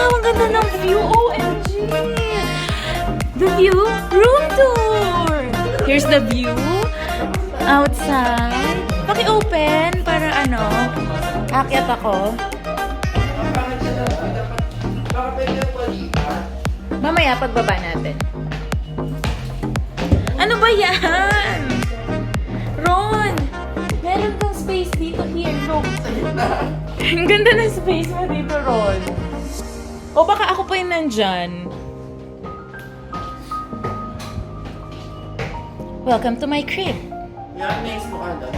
Wow, ang ganda ng view. OMG! The view, room tour! Here's the view. Outside. Paki-open para ano, akyat ako. Mamaya pagbaba natin. Ano ba yan? Ron! Meron kang space dito. Here, look. Ang ganda ng space mo dito, Ron. O baka ako pa yung nandyan. Welcome to my crib. Yan, next mo ka.